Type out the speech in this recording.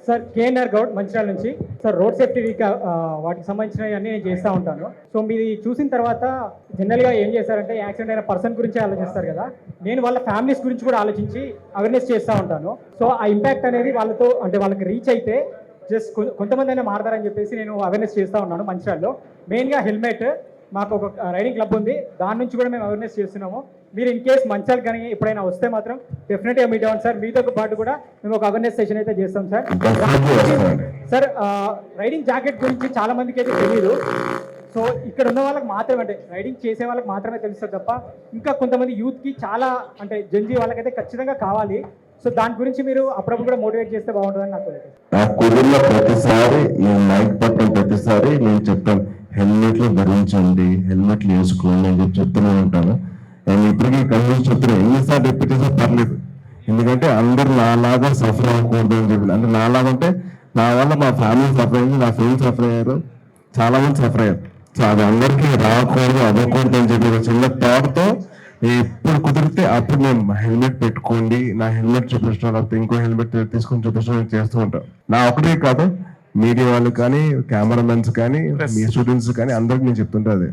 Sir KNR Goud Mancherial నుంచి. Sir road safety week వాటికి సంబంధించినవి అన్నీ నేను చేస్తూ ఉంటాను. సో మీది చూసిన తర్వాత జనరల్గా ఏం చేస్తారంటే యాక్సిడెంట్ అయిన పర్సన్ గురించి ఆలోచిస్తారు కదా, నేను వాళ్ళ ఫ్యామిలీస్ గురించి కూడా ఆలోచించి అవేర్నెస్ చేస్తూ ఉంటాను. సో ఆ ఇంపాక్ట్ అనేది వాళ్ళతో అంటే వాళ్ళకి రీచ్ అయితే జస్ట్ కొంతమంది అయినా మారతారని చెప్పేసి నేను అవేర్నెస్ చేస్తూ ఉన్నాను మంచిర్యాలలో. మెయిన్గా హెల్మెట్, మాకు ఒక రైడింగ్ క్లబ్ ఉంది, దాని నుంచి కూడా మేము అవేర్నెస్ చేస్తున్నాము. మీరు ఇన్ కేస్ మంచిర్యాల కానీ ఎప్పుడైనా వస్తే మాత్రం డెఫినెట్గా మీట్ అవ్వండి సార్. మీతో పాటు కూడా మేము ఒక అవేర్నెస్ సెషన్ అయితే చేస్తాం సార్. సార్ రైడింగ్ జాకెట్ గురించి చాలా మందికి అయితే తెలియదు. సో ఇక్కడ ఉన్న వాళ్ళకి మాత్రమే అంటే రైడింగ్ చేసే వాళ్ళకి మాత్రమే తెలుస్తుంది తప్ప ఇంకా కొంతమంది యూత్కి చాలా అంటే జంజీ వాళ్ళకైతే ఖచ్చితంగా కావాలి. సో దాని గురించి మీరు అప్పుడప్పుడు కూడా మోటివేట్ చేస్తే బాగుంటుందని నాకు కుదిరిన ప్రతిసారి నేను మైక్ పట్టిన ప్రతిసారి నేను చెప్తాను, హెల్మెట్లు ధరించండి, హెల్మెట్లు వేసుకోండి అని చెప్పి చెప్తూనే ఉంటాను. నేను ఇప్పటికీ కన్విన్స్ చెప్తున్నాను, ఎన్నిసార్లు రిపీట్ చేస్తే పర్లేదు. ఎందుకంటే అందరూ నాలాగా సఫర్ అవ్వకూడదు అని చెప్పి, అంటే నాలాగా అంటే నా వల్ల మా ఫ్యామిలీ సఫర్ అయింది, నా ఫ్రెండ్స్ సఫర్ అయ్యారు, చాలా మంది సఫర్ అయ్యారు. సో అది అందరికీ రాకూడదు అవ్వకూడదు అని చెప్పి ఒక చిన్న థాట్తో ఎప్పుడు కుదిరితే అప్పుడు నేను హెల్మెట్ పెట్టుకోండి, నా హెల్మెట్ చూపించడం, లేకపోతే ఇంకో హెల్మెట్ తీసుకొని చూపించడం చేస్తూ ఉంటాను. నా ఒకటే కాదు, మీడియా వాళ్ళు కానీ, కెమెరామెన్స్ కానీ, మీ స్టూడెంట్స్ కానీ అందరికి నేను చెప్తుంటే అదే.